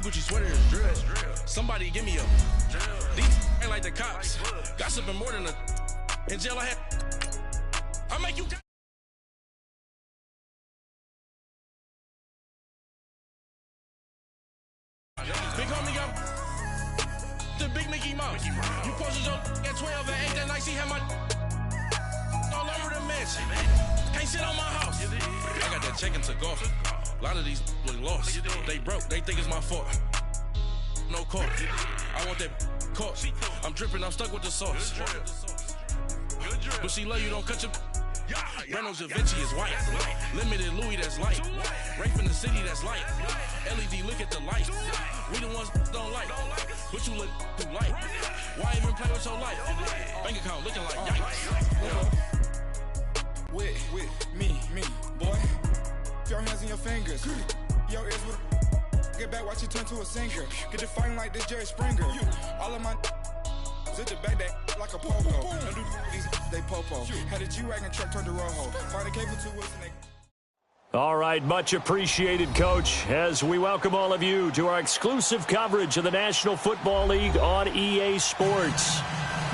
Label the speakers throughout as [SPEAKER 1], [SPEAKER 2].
[SPEAKER 1] Gucci sweater is drill. Somebody give me a. These ain't like the cops. Gossiping more than a. In jail I had. I make you. Big homie got the big Mickey Mouse. You posted your at 12 and 8 that night. She had my all over the mansion. Can't sit on my house. I got that check and took off. A lot of these look lost. They broke. They think it's my fault. No court. I want that court. I'm dripping. I'm stuck with the sauce. But she love you. Don't cut your. Breno Javinci is white. Limited Louis that's light. Rape in the city that's light. LED look at the light. We the ones don't like. But you look too light. Why even play with your life? Bank account looking like yikes.
[SPEAKER 2] With me, boy. Your hands in your fingers. Your ears with get back, watch you turn to a singer. Get to fighting like this Jerry Springer. All of my sit the back that like a popo. Don't do these they popo. Had a G-Wagon truck turned to Rojo. Find a cable 2 wheels and they.
[SPEAKER 3] All right, much appreciated, Coach, as we welcome all of you to our exclusive coverage of the National Football League on EA Sports.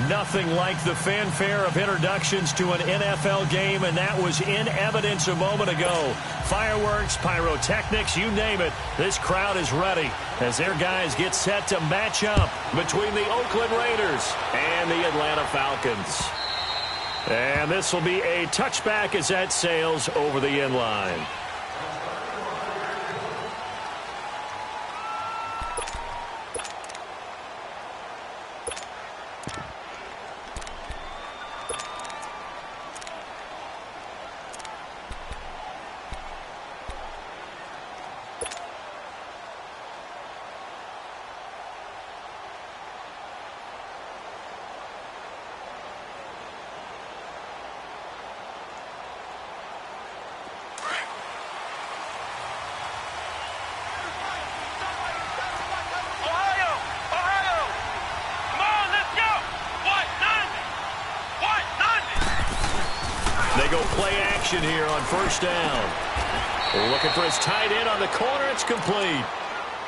[SPEAKER 3] Nothing like the fanfare of introductions to an NFL game, and that was in evidence a moment ago. Fireworks, pyrotechnics, you name it. This crowd is ready as their guys get set to match up between the Oakland Raiders and the Atlanta Falcons. And this will be a touchback as that sails over the end line. Play action here on first down. Looking for his tight end on the corner. It's complete.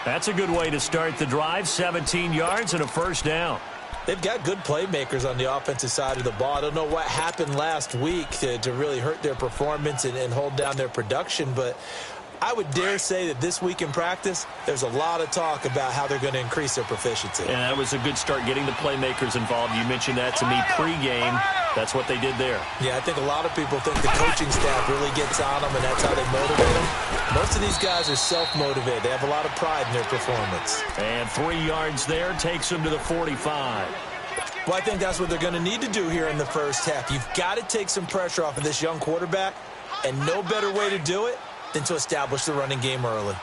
[SPEAKER 3] That's a good way to start the drive. 17 yards and a first down.
[SPEAKER 4] They've got good playmakers on the offensive side of the ball. I don't know what happened last week to really hurt their performance and hold down their production, but I would dare say that this week in practice, there's a lot of talk about how they're going to increase their proficiency.
[SPEAKER 3] And that was a good start getting the playmakers involved. You mentioned that to me pregame. That's what they did there.
[SPEAKER 4] Yeah, I think a lot of people think the coaching staff really gets on them, and that's how they motivate them. Most of these guys are self-motivated. They have a lot of pride in their performance.
[SPEAKER 3] And 3 yards there takes them to the 45.
[SPEAKER 4] Well, I think that's what they're going to need to do here in the first half. You've got to take some pressure off of this young quarterback, and no better way to do it than to establish the running game early.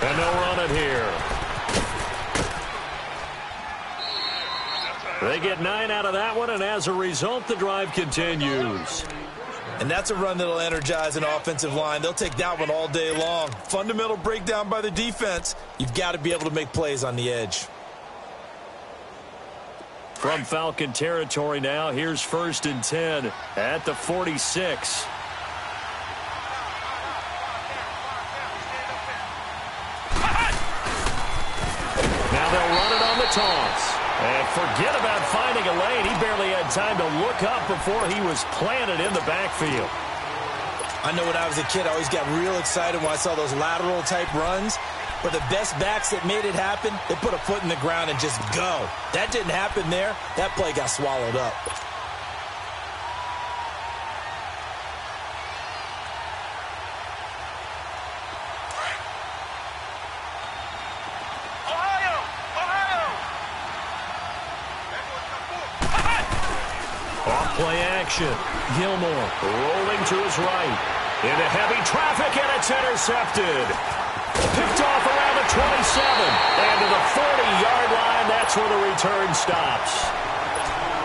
[SPEAKER 3] And they'll run it here. They get 9 out of that one, and as a result, the drive continues.
[SPEAKER 4] And that's a run that'll energize an offensive line. They'll take that one all day long. Fundamental breakdown by the defense. You've got to be able to make plays on the edge.
[SPEAKER 3] From Falcon territory now, here's 1st and 10 at the 46. Now they'll run it on the toss. And forget about finding a lane. He barely had time to look up before he was planted in the backfield.
[SPEAKER 4] I know when I was a kid, I always got real excited when I saw those lateral type runs. But the best backs that made it happen, they put a foot in the ground and just go. That didn't happen there. That play got swallowed up.
[SPEAKER 3] Off play action. Gilmore rolling to his right. Into heavy traffic, and it's intercepted. Picked off around the 27. And to the 40-yard line, that's where the return stops.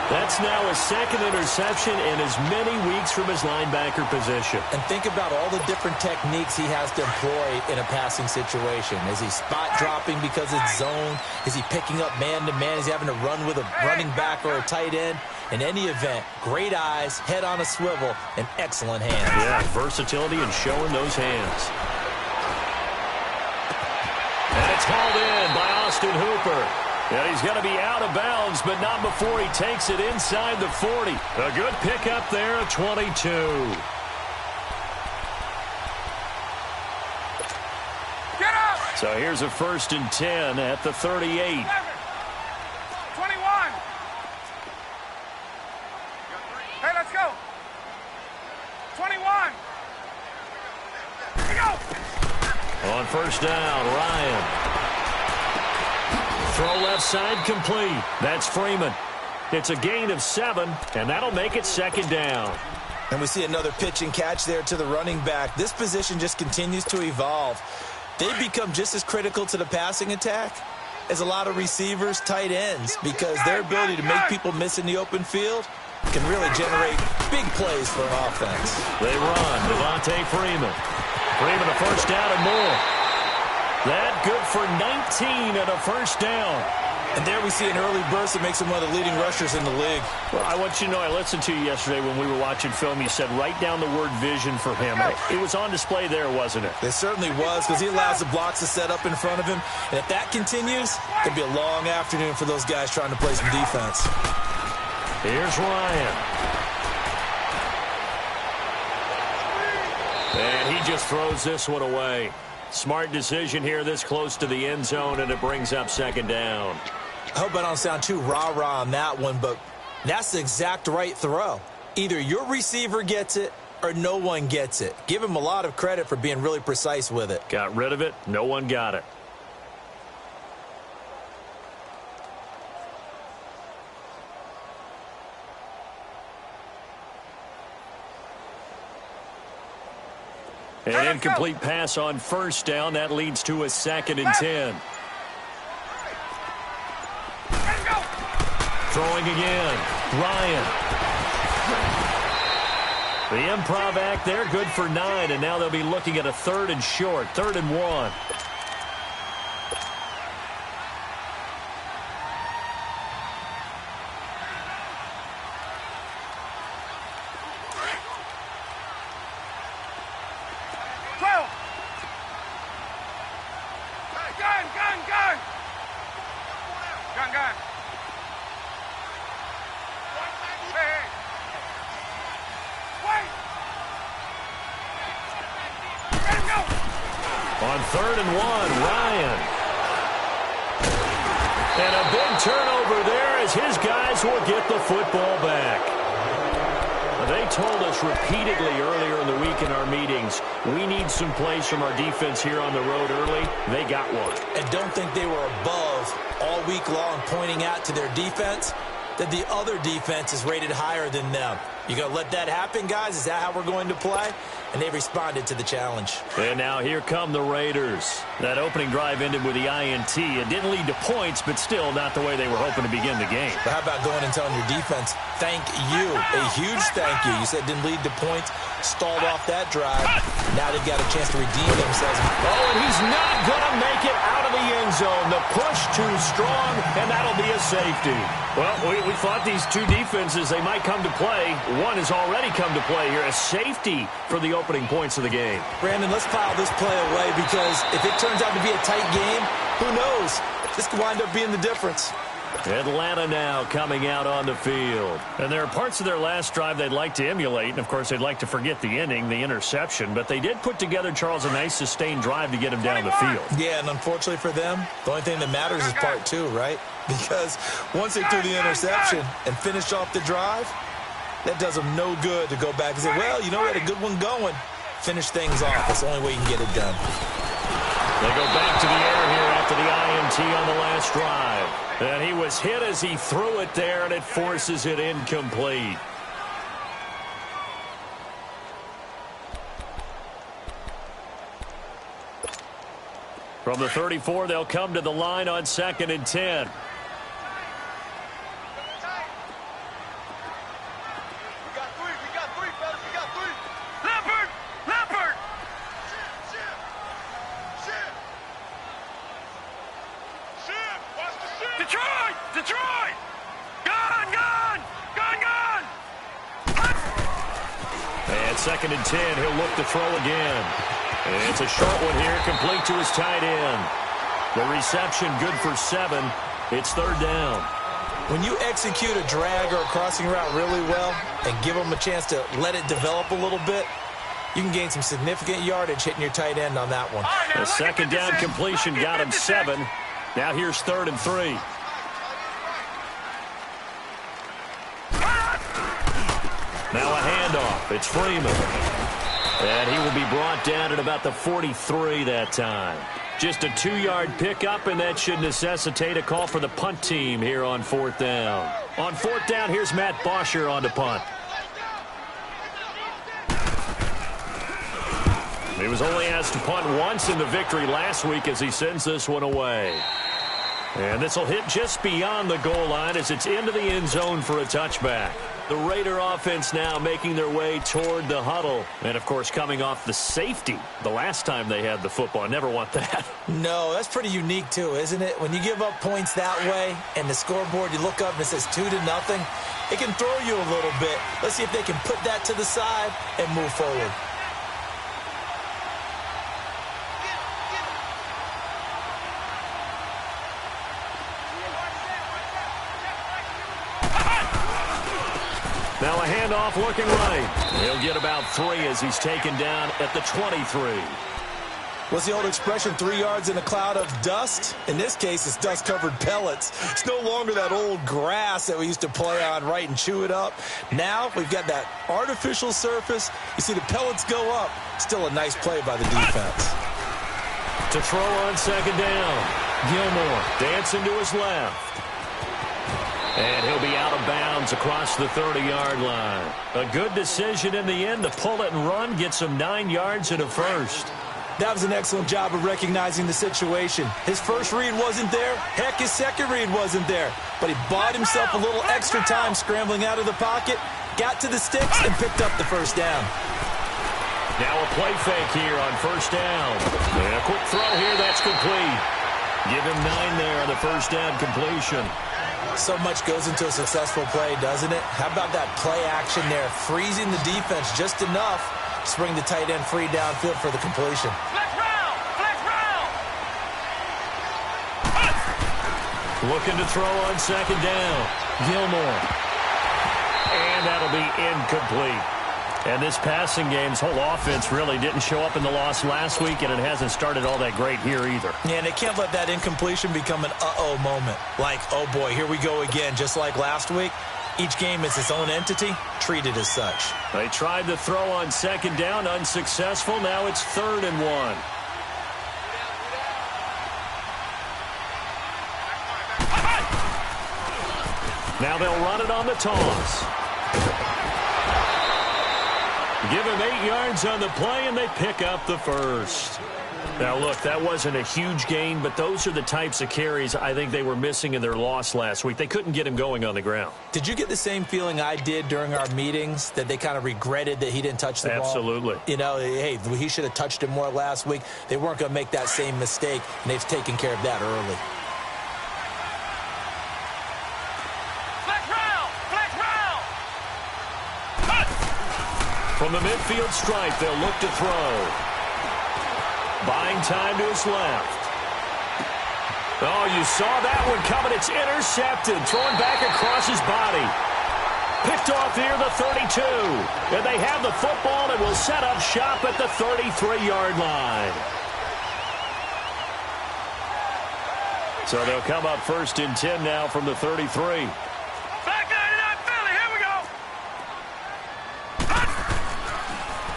[SPEAKER 3] That's now his second interception in as many weeks from his linebacker position.
[SPEAKER 4] And think about all the different techniques he has to employ in a passing situation. Is he spot dropping because it's zone? Is he picking up man-to-man? Is he having to run with a running back or a tight end? In any event, great eyes, head on a swivel, and excellent hands.
[SPEAKER 3] Yeah, versatility and showing those hands. And it's hauled in by Austin Hooper. And he's going to be out of bounds, but not before he takes it inside the 40. A good pickup there at 22.
[SPEAKER 2] Get up!
[SPEAKER 3] So here's a 1st and 10 at the 38.
[SPEAKER 2] 21. Hey, let's go. 21. Here we go.
[SPEAKER 3] On 1st down, Ryan. Throw left side complete. That's Freeman. It's a gain of 7, and that'll make it 2nd down.
[SPEAKER 4] And we see another pitch and catch there to the running back. This position just continues to evolve. They've become just as critical to the passing attack as a lot of receivers, tight ends, because their ability to make people miss in the open field can really generate big plays for an offense.
[SPEAKER 3] They run. Devontae Freeman. Freeman a 1st down and more. That good for 19 and a 1st down.
[SPEAKER 4] And there we see an early burst that makes him one of the leading rushers in the league.
[SPEAKER 3] Well, I want you to know, I listened to you yesterday when we were watching film. You said write down the word vision for him. It was on display there, wasn't it?
[SPEAKER 4] It certainly was, because he allows the blocks to set up in front of him. And if that continues, it could be a long afternoon for those guys trying to play some defense.
[SPEAKER 3] Here's Ryan. And he just throws this one away. Smart decision here this close to the end zone, and it brings up 2nd down.
[SPEAKER 4] I hope I don't sound too rah-rah on that one, but that's the exact right throw. Either your receiver gets it or no one gets it. Give him a lot of credit for being really precise with it.
[SPEAKER 3] Got rid of it. No one got it. An incomplete pass on 1st down. That leads to a 2nd and 10. Throwing again. Ryan. The improv act there, good for 9, and now they'll be looking at a 3rd and short, 3rd and 1. On 3rd and 1, Ryan. And a big turnover there as his guys will get the football back. They told us repeatedly earlier in the week in our meetings, we need some plays from our defense here on the road early. They got one.
[SPEAKER 4] And don't think they were above all week long pointing out to their defense that the other defense is rated higher than them. You going to let that happen, guys? Is that how we're going to play? And they responded to the challenge.
[SPEAKER 3] And now here come the Raiders. That opening drive ended with the INT. It didn't lead to points, but still not the way they were hoping to begin the game.
[SPEAKER 4] But how about going and telling your defense, thank you, a huge thank you. You said it didn't lead to points, stalled off that drive. Now they've got a chance to redeem themselves.
[SPEAKER 3] Oh, and he's not going to make it out of the end zone. The push too strong, and that'll be a safety. Well, we thought these two defenses, they might come to play. One has already come to play here. A safety for the opening points of the game.
[SPEAKER 4] Brandon, let's file this play away because if it turns out to be a tight game, who knows? This could wind up being the difference.
[SPEAKER 3] Atlanta now coming out on the field. And there are parts of their last drive they'd like to emulate. And, of course, they'd like to forget the inning, the interception. But they did put together, Charles, a nice sustained drive to get him down the field.
[SPEAKER 4] Yeah, and unfortunately for them, the only thing that matters is part 2, right? Because once they threw the interception and finished off the drive, that does them no good to go back and say, well, you know, we had a good one going. Finish things off. That's the only way you can get it done.
[SPEAKER 3] They go back to the air here after the INT on the last drive. And he was hit as he threw it there, and it forces it incomplete. From the 34, they'll come to the line on 2nd and 10.
[SPEAKER 1] Detroit! Gone!
[SPEAKER 3] at 2nd and 10. He'll look to throw again. And it's a short one here, complete to his tight end. The reception good for 7. It's 3rd down.
[SPEAKER 4] When you execute a drag or a crossing route really well and give them a chance to let it develop a little bit, you can gain some significant yardage hitting your tight end on that one.
[SPEAKER 3] A 2nd down completion got him 7. Now here's 3rd and 3. Now a handoff. It's Freeman. And he will be brought down at about the 43 that time. Just a 2-yard pickup, and that should necessitate a call for the punt team here on 4th down. On 4th down, here's Matt Bosher on the punt. He was only asked to punt once in the victory last week as he sends this one away. And this will hit just beyond the goal line as it's into the end zone for a touchback. The Raider offense now making their way toward the huddle. And, of course, coming off the safety the last time they had the football. Never want that.
[SPEAKER 4] No, that's pretty unique, too, isn't it? When you give up points that way and the scoreboard, you look up and it says 2-0, it can throw you a little bit. Let's see if they can put that to the side and move forward.
[SPEAKER 3] Now a handoff looking right. He'll get about 3 as he's taken down at the 23.
[SPEAKER 4] What's the old expression, 3 yards in a cloud of dust? In this case, it's dust-covered pellets. It's no longer that old grass that we used to play on, right, and chew it up. Now we've got that artificial surface. You see the pellets go up. Still a nice play by the defense.
[SPEAKER 3] To throw on 2nd down. Gilmore dancing to his left. And he'll be out of bounds across the 30-yard line. A good decision in the end to pull it and run, get some 9 yards and a first.
[SPEAKER 4] That was an excellent job of recognizing the situation. His first read wasn't there. Heck, his second read wasn't there. But he bought himself a little extra time scrambling out of the pocket, got to the sticks, and picked up the first down.
[SPEAKER 3] Now a play fake here on 1st down. And a quick throw here, that's complete. Give him 9 there on the 1st down completion.
[SPEAKER 4] So much goes into a successful play, doesn't it? How about that play action there, freezing the defense just enough to bring the tight end free downfield for the completion.
[SPEAKER 1] Flex round! Flex round!
[SPEAKER 3] Looking to throw on 2nd down. Gilmore. And that'll be incomplete. And this passing game's whole offense really didn't show up in the loss last week, and it hasn't started all that great here either.
[SPEAKER 4] Yeah, and they can't let that incompletion become an uh-oh moment. Like, oh boy, here we go again, just like last week. Each game is its own entity, treated as such.
[SPEAKER 3] They tried to throw on 2nd down, unsuccessful. Now it's 3rd and 1. Now they'll run it on the toss. Give him 8 yards on the play, and they pick up the first. Now, look, that wasn't a huge gain, but those are the types of carries I think they were missing in their loss last week. They couldn't get him going on the ground.
[SPEAKER 4] Did you get the same feeling I did during our meetings, that they kind of regretted that he didn't touch the ball?
[SPEAKER 3] Absolutely.
[SPEAKER 4] You know, hey, he should have touched it more last week. They weren't going to make that same mistake, and they've taken care of that early.
[SPEAKER 3] From the midfield stripe, they'll look to throw. Buying time to his left. Oh, you saw that one coming. It's intercepted. Throwing back across his body. Picked off here, the 32. And they have the football and will set up shop at the 33-yard line. So they'll come up 1st and 10 now from the 33.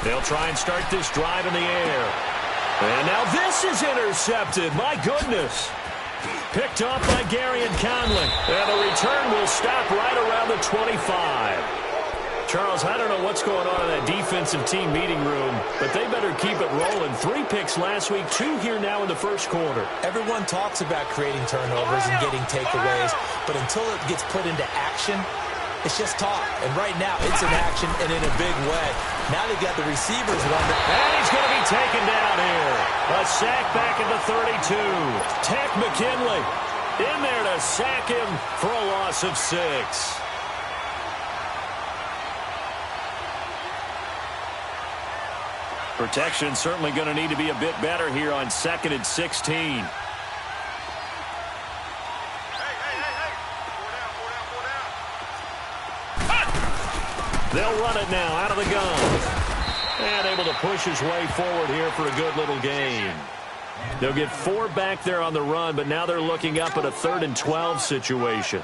[SPEAKER 3] They'll try and start this drive in the air. And now this is intercepted. My goodness. Picked off by Gary and Conley. And the return will stop right around the 25. Charles, I don't know what's going on in that defensive team meeting room, but they better keep it rolling. 3 picks last week, 2 here now in the first quarter.
[SPEAKER 4] Everyone talks about creating turnovers and getting takeaways, but until it gets put into action, it's just talk. And right now, it's in action and in a big way. Now they've got the receivers wondering.
[SPEAKER 3] And he's going to be taken down here. A sack back at the 32. Tech McKinley in there to sack him for a loss of 6. Protection certainly going to need to be a bit better here on 2nd and 16. They'll run it now out of the gun. And able to push his way forward here for a good little gain. They'll get 4 back there on the run, but now they're looking up at a 3rd and 12 situation.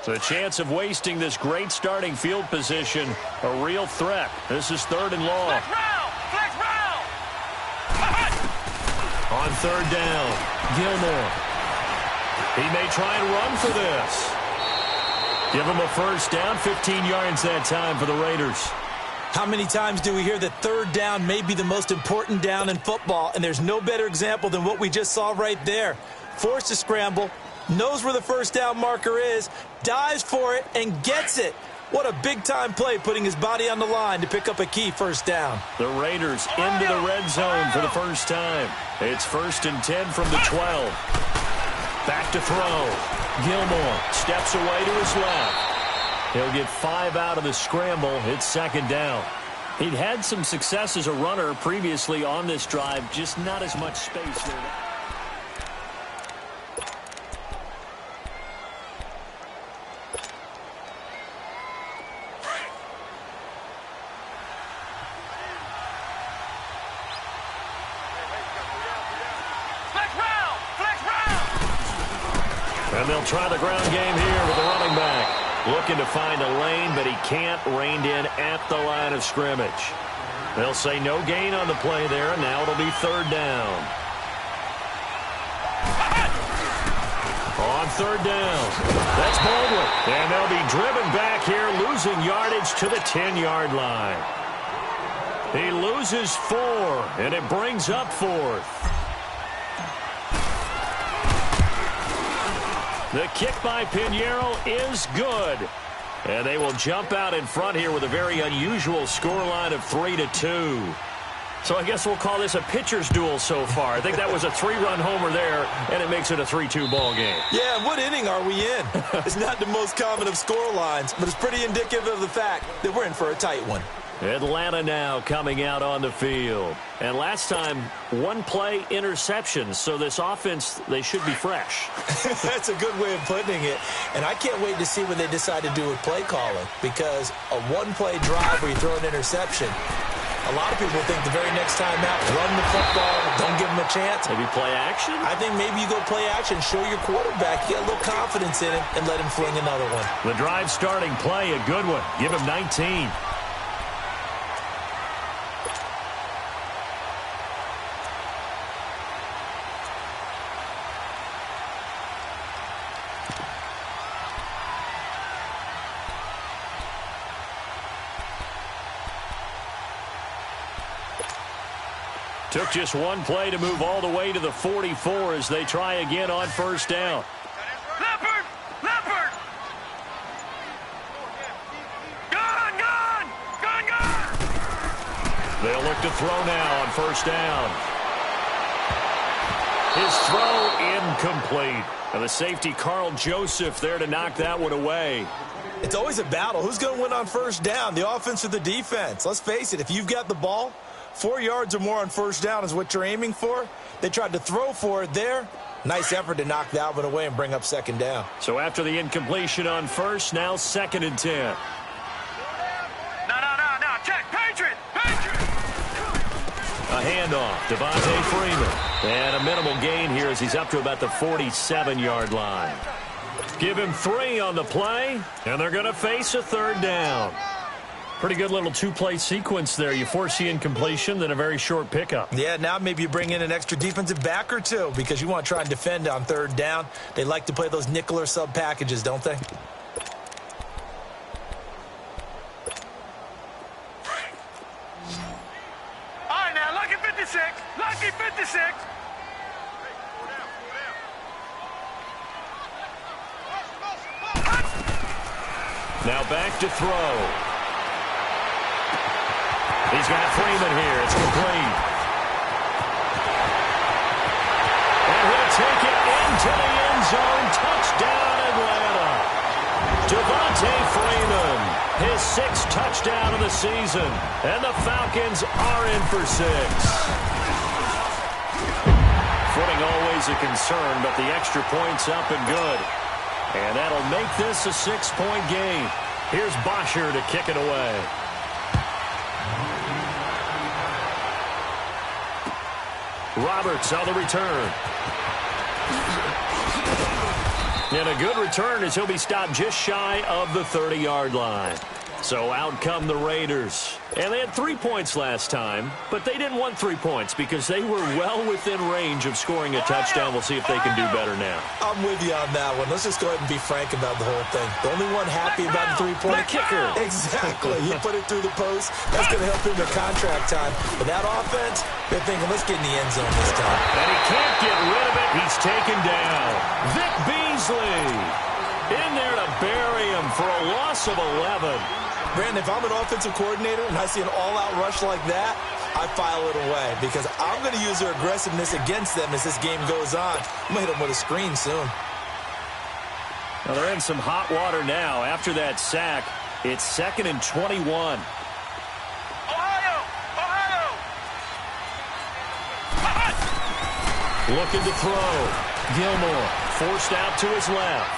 [SPEAKER 3] So a chance of wasting this great starting field position, a real threat. This is 3rd and long.
[SPEAKER 1] Flex round!
[SPEAKER 3] On 3rd down, Gilmore. He may try and run for this. Give him a first down, 15 yards that time for the Raiders.
[SPEAKER 4] How many times do we hear that 3rd down may be the most important down in football, and there's no better example than what we just saw right there. Forced to scramble, knows where the first down marker is, dives for it, and gets it. What a big-time play, putting his body on the line to pick up a key first down.
[SPEAKER 3] The Raiders into the red zone for the first time. It's 1st and 10 from the 12. Back to throw. Gilmore steps away to his left. He'll get 5 out of the scramble. It's 2nd down. He'd had some success as a runner previously on this drive, just not as much space there. And they'll try the ground game here with the running back. Looking to find a lane, but he can't. Reined in at the line of scrimmage. They'll say no gain on the play there, and now it'll be 3rd down. On 3rd down, that's Baldwin. And they'll be driven back here, losing yardage to the 10-yard line. He loses 4, and it brings up 4th. The kick by Pinheiro is good. And they will jump out in front here with a very unusual scoreline of 3-2. So I guess we'll call this a pitcher's duel so far. I think that was a 3-run homer there, and it makes it a 3-2 ball game.
[SPEAKER 4] Yeah, what inning are we in? It's not the most common of score lines, but it's pretty indicative of the fact that we're in for a tight one.
[SPEAKER 3] Atlanta now coming out on the field. And last time, 1-play interceptions. So this offense, they should be fresh.
[SPEAKER 4] That's a good way of putting it. And I can't wait to see what they decide to do with play calling. Because a 1-play drive where you throw an interception, a lot of people think the very next time out, run the football, don't give them a chance.
[SPEAKER 3] Maybe play action?
[SPEAKER 4] I think maybe you go play action, show your quarterback, get a little confidence in him, and let him fling another one.
[SPEAKER 3] The drive starting play, a good one. Give him 19. Took just 1 play to move all the way to the 44 as they try again on 1st down.
[SPEAKER 1] Leopard! Leopard! Gun! Gun! Gun! Gun!
[SPEAKER 3] They'll look to throw now on 1st down. His throw incomplete. And the safety, Carl Joseph, there to knock that one away.
[SPEAKER 4] It's always a battle. Who's going to win on 1st down, the offense or the defense? Let's face it, if you've got the ball, 4 yards or more on 1st down is what you're aiming for. They tried to throw for it there. Nice effort to knock that one away and bring up 2nd down.
[SPEAKER 3] So after the incompletion on 1st, now 2nd and 10.
[SPEAKER 1] No. Check. Patriot! Patriot!
[SPEAKER 3] A handoff, Devontae Freeman. And a minimal gain here as he's up to about the 47-yard line. Give him 3 on the play, and they're going to face a 3rd down. Pretty good little 2-play sequence there. You force the incompletion, then a very short pickup.
[SPEAKER 4] Yeah, now maybe you bring in an extra defensive back or two because you want to try and defend on 3rd down. They like to play those nickel or sub packages, don't they?
[SPEAKER 1] All right, now, lucky 56. Lucky 56.
[SPEAKER 3] Now back to throw. He's got Freeman here. It's complete. And he'll take it into the end zone. Touchdown, Atlanta. Devontae 6th touchdown of the season. And the Falcons are in for 6. Footing always a concern, but the extra point's up and good. And that'll make this a 6-point game. Here's Bosher to kick it away. Roberts on the return. And a good return as he'll be stopped just shy of the 30-yard line. So out come the Raiders. And they had 3 points last time, but they didn't want 3 points because they were well within range of scoring a touchdown. We'll see if they can do better now.
[SPEAKER 4] I'm with you on that one. Let's just go ahead and be frank about the whole thing. The only one happy about the 3-point
[SPEAKER 3] kicker.
[SPEAKER 4] Exactly. He put it through the post. That's going to help him in contract time. But that offense, they're thinking, let's get in the end zone this time.
[SPEAKER 3] And he can't get rid of it. He's taken down. Vic Beasley in there to bury him for a loss of 11.
[SPEAKER 4] Brandon, if I'm an offensive coordinator and I see an all-out rush like that, I file it away because I'm going to use their aggressiveness against them as this game goes on. I'm going to hit them with a screen soon.
[SPEAKER 3] Well, they're in some hot water now. After that sack, it's 2nd and 21.
[SPEAKER 1] Ohio!
[SPEAKER 3] Looking to throw. Gilmore forced out to his left.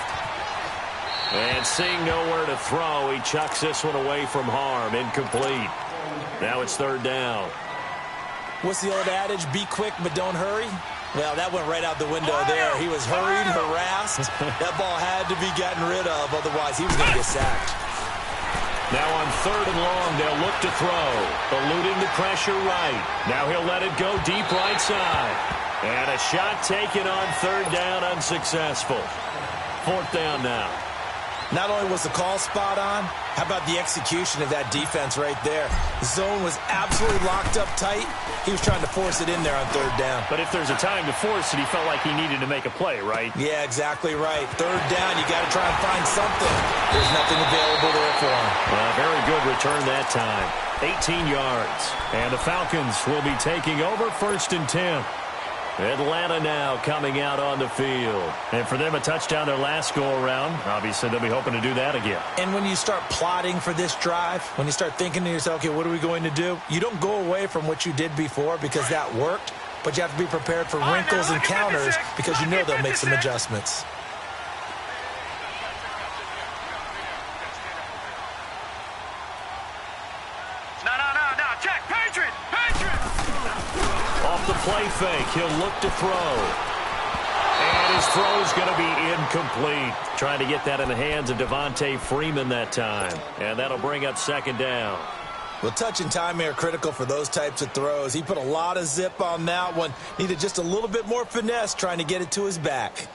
[SPEAKER 3] And seeing nowhere to throw, he chucks this one away from harm. Incomplete. Now it's 3rd down.
[SPEAKER 4] What's the old adage? Be quick, but don't hurry? Well, that went right out the window there. He was hurried, harassed. That ball had to be gotten rid of. Otherwise, he was going to get sacked.
[SPEAKER 3] Now on 3rd and long, they'll look to throw. Eluding the pressure right. Now he'll let it go deep right side. And a shot taken on 3rd down, unsuccessful. 4th down now.
[SPEAKER 4] Not only was the call spot on, how about the execution of that defense right there? The zone was absolutely locked up tight. He was trying to force it in there on 3rd down.
[SPEAKER 3] But if there's a time to force it, he felt like he needed to make a play, right?
[SPEAKER 4] Yeah, exactly right. 3rd down, you got to try and find something. There's nothing available there for him.
[SPEAKER 3] Well, very good return that time. 18 yards. And the Falcons will be taking over 1st and 10. Atlanta now coming out on the field. And for them, a touchdown their last go-around. Obviously, they'll be hoping to do that again.
[SPEAKER 4] And when you start plotting for this drive, when you start thinking to yourself, okay, what are we going to do? You don't go away from what you did before because that worked, but you have to be prepared for wrinkles and counters because you know they'll make some adjustments.
[SPEAKER 1] No. Check. Patriot.
[SPEAKER 3] Off the play fake, he'll look to throw. And his throw's going to be incomplete. Trying to get that in the hands of Devontae Freeman that time. And that'll bring up 2nd down.
[SPEAKER 4] Well, touch and timing are critical for those types of throws. He put a lot of zip on that one. Needed just a little bit more finesse trying to get it to his back.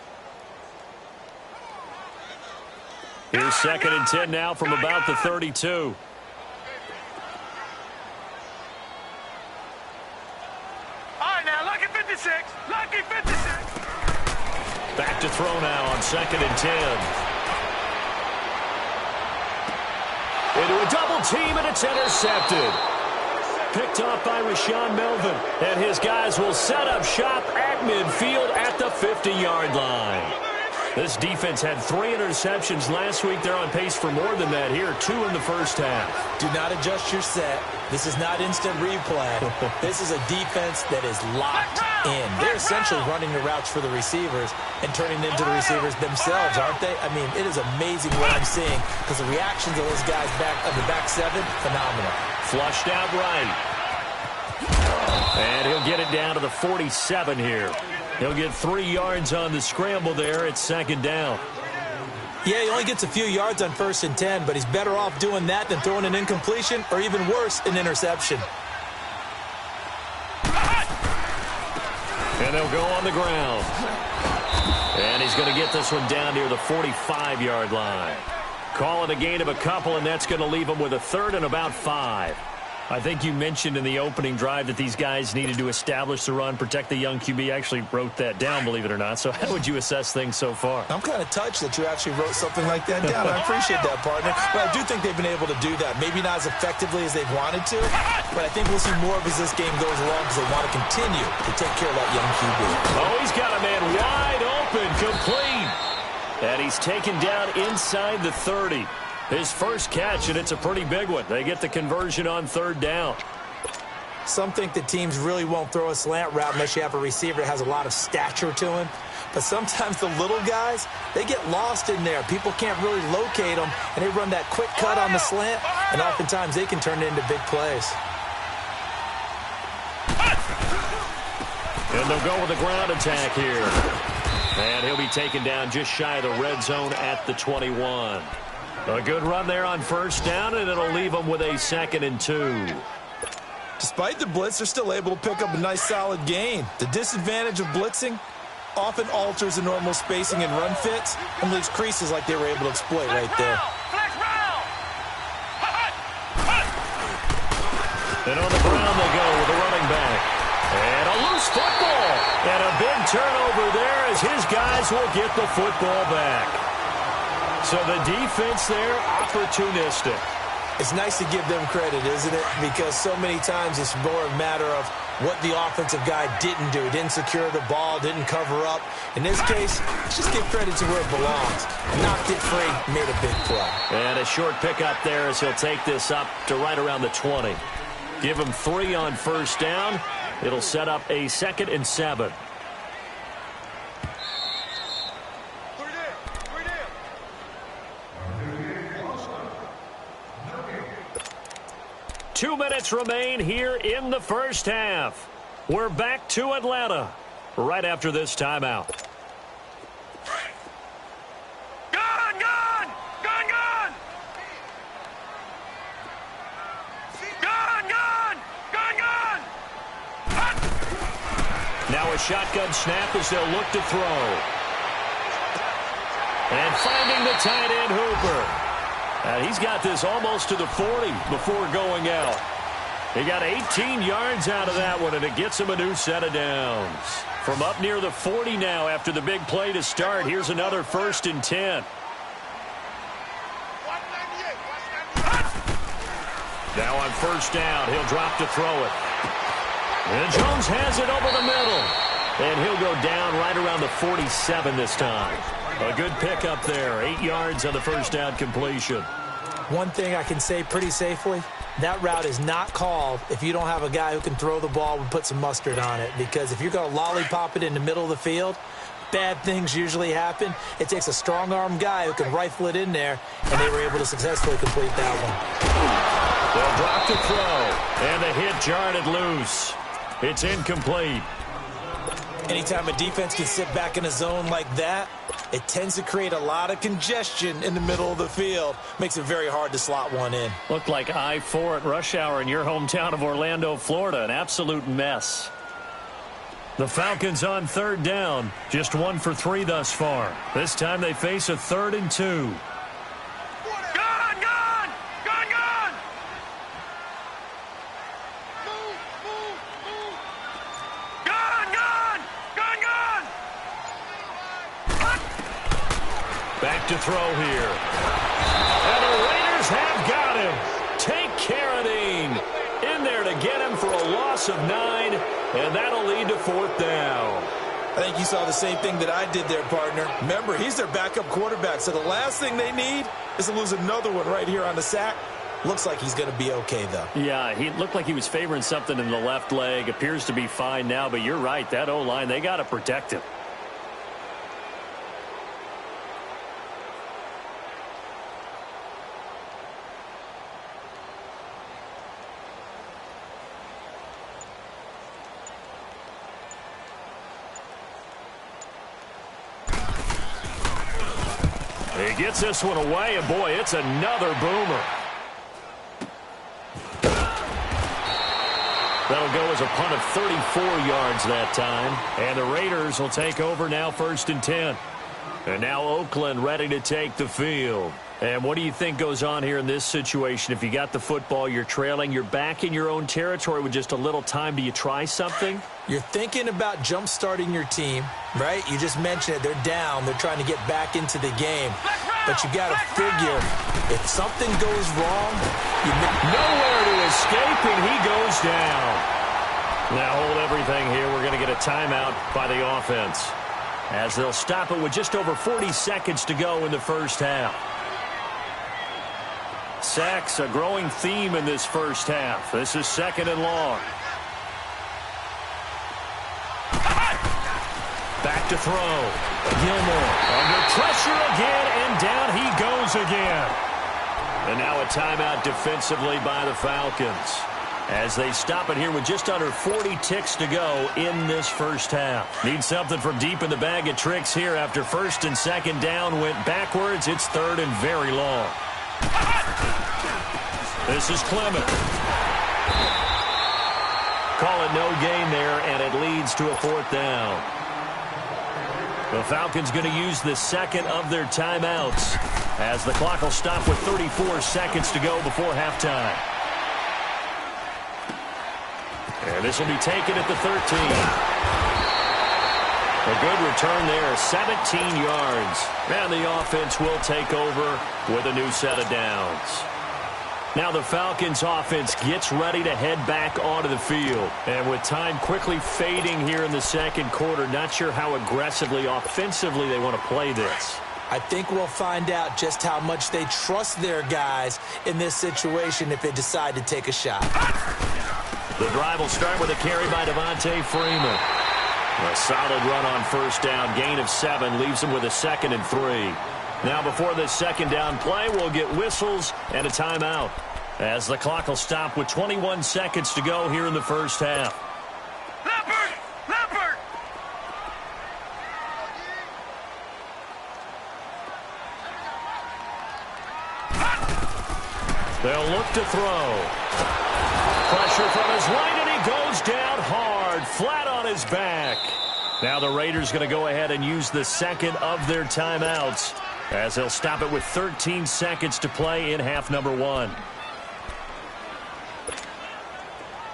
[SPEAKER 3] Here's 2nd and 10 now from about the 32.
[SPEAKER 1] Lucky 56.
[SPEAKER 3] Back to throw now on 2nd and 10. Into a double team, and it's intercepted. Picked off by Rashawn Melvin. And his guys will set up shop at midfield at the 50-yard line. This defense had 3 interceptions last week. They're on pace for more than that here. 2 in the first half.
[SPEAKER 4] Do not adjust your set. This is not instant replay. This is a defense that is locked in. They're essentially running the routes for the receivers and turning into the receivers themselves, aren't they? I mean, it is amazing what I'm seeing because the reactions of those guys back on the back 7, phenomenal.
[SPEAKER 3] Flushed out right. And he'll get it down to the 47 here. He'll get 3 yards on the scramble there. It's 2nd down.
[SPEAKER 4] Yeah, he only gets a few yards on 1st and 10, but he's better off doing that than throwing an incompletion or even worse, an interception.
[SPEAKER 3] And they'll go on the ground. And he's going to get this one down near the 45-yard line. Call it a gain of a couple, and that's going to leave him with a 3rd and about 5. I think you mentioned in the opening drive that these guys needed to establish the run, protect the young QB. I actually wrote that down, believe it or not. So how would you assess things so far?
[SPEAKER 4] I'm kind of touched that you actually wrote something like that down. I appreciate that, partner. But I do think they've been able to do that. Maybe not as effectively as they've wanted to, but I think we'll see more of as this game goes along because they want to continue to take care of that young QB.
[SPEAKER 3] Oh, he's got a man wide open, complete. And he's taken down inside the 30. His first catch, and it's a pretty big one. They get the conversion on third down.
[SPEAKER 4] Some think that teams really won't throw a slant route unless you have a receiver that has a lot of stature to him. But sometimes the little guys, they get lost in there. People can't really locate them, and they run that quick cut on the slant, and oftentimes they can turn it into big plays.
[SPEAKER 3] And they'll go with the ground attack here. And he'll be taken down just shy of the red zone at the 21. A good run there on first down, and it'll leave them with a 2nd and 2.
[SPEAKER 4] Despite the blitz, they're still able to pick up a nice solid gain. The disadvantage of blitzing often alters the normal spacing and run fits and leaves creases like they were able to exploit right there.
[SPEAKER 3] And on the ground they go with the running back. And a loose football. And a big turnover there as his guys will get the football back. So the defense there, opportunistic.
[SPEAKER 4] It's nice to give them credit, isn't it? Because so many times it's more a matter of what the offensive guy didn't do. Didn't secure the ball, didn't cover up. In this case, let's just give credit to where it belongs. Knocked it free, made a big play.
[SPEAKER 3] And a short pickup there as he'll take this up to right around the 20. Give him 3 on first down. It'll set up a 2nd and 7. 2 minutes remain here in the first half. We're back to Atlanta right after this timeout.
[SPEAKER 1] Gun! Gun! Gun! Gun! Gun! Gun! Gun! Gun!
[SPEAKER 3] Now a shotgun snap as they'll look to throw. And finding the tight end Hooper. And he's got this almost to the 40 before going out. He got 18 yards out of that one, and it gets him a new set of downs. From up near the 40 now after the big play to start, here's another 1st and 10. Now on first down, he'll drop to throw it. And Jones has it over the middle. And he'll go down right around the 47 this time. A good pickup there. 8 yards on the first down completion.
[SPEAKER 4] One thing I can say pretty safely, that route is not called if you don't have a guy who can throw the ball and put some mustard on it. Because if you're going to lollipop it in the middle of the field, bad things usually happen. It takes a strong-arm guy who can rifle it in there, and they were able to successfully complete that one.
[SPEAKER 3] They'll drop to throw, and the hit jarred it loose. It's incomplete.
[SPEAKER 4] Anytime a defense can sit back in a zone like that, it tends to create a lot of congestion in the middle of the field. Makes it very hard to slot one in.
[SPEAKER 3] Looked like I-4 at rush hour in your hometown of Orlando, Florida. An absolute mess. The Falcons on third down. Just 1 for 3 thus far. This time they face a 3rd and 2. Back to throw here. And the Raiders have got him. Take Carradine in there to get him for a loss of 9, and that'll lead to 4th down.
[SPEAKER 4] I think you saw the same thing that I did there, partner. Remember, he's their backup quarterback, so the last thing they need is to lose another one right here on the sack. Looks like he's going to be okay, though.
[SPEAKER 3] Yeah, he looked like he was favoring something in the left leg. Appears to be fine now, but you're right. That O-line, they got to protect him. He gets this one away, and boy, it's another boomer. That'll go as a punt of 34 yards that time. And the Raiders will take over now 1st and 10. And now Oakland ready to take the field. And what do you think goes on here in this situation? If you got the football, you're trailing, you're back in your own territory with just a little time. Do you try something?
[SPEAKER 4] You're thinking about jump-starting your team, right? You just mentioned it. They're down. They're trying to get back into the game. But you got to figure, if something goes wrong, you
[SPEAKER 3] nowhere to escape, and he goes down. Now hold everything here. We're going to get a timeout by the offense, as they'll stop it with just over 40 seconds to go in the first half. Sacks, a growing theme in this first half. This is 2nd and long. Back to throw. Gilmore under pressure again, and down he goes again. And now a timeout defensively by the Falcons, as they stop it here with just under 40 ticks to go in this first half. Need something from deep in the bag of tricks here after 1st and 2nd down went backwards. It's 3rd and very long. This is Clement. Call it no gain there, and it leads to a 4th down. The Falcons going to use the 2nd of their timeouts, as the clock will stop with 34 seconds to go before halftime. And this will be taken at the 13. A good return there, 17 yards. And the offense will take over with a new set of downs. Now the Falcons offense gets ready to head back onto the field. And with time quickly fading here in the 2nd quarter, not sure how aggressively, offensively they want to play this.
[SPEAKER 4] I think we'll find out just how much they trust their guys in this situation if they decide to take a shot.
[SPEAKER 3] The drive will start with a carry by Devontae Freeman. A solid run on 1st down. Gain of 7 leaves him with a 2nd and 3. Now before this 2nd down play, we'll get whistles and a timeout, as the clock will stop with 21 seconds to go here in the first half.
[SPEAKER 1] Leopard!
[SPEAKER 3] They'll look to throw. Pressure from his right, and he goes down hard, flat on his back. Now the Raiders going to go ahead and use the 2nd of their timeouts, as they'll stop it with 13 seconds to play in half number 1.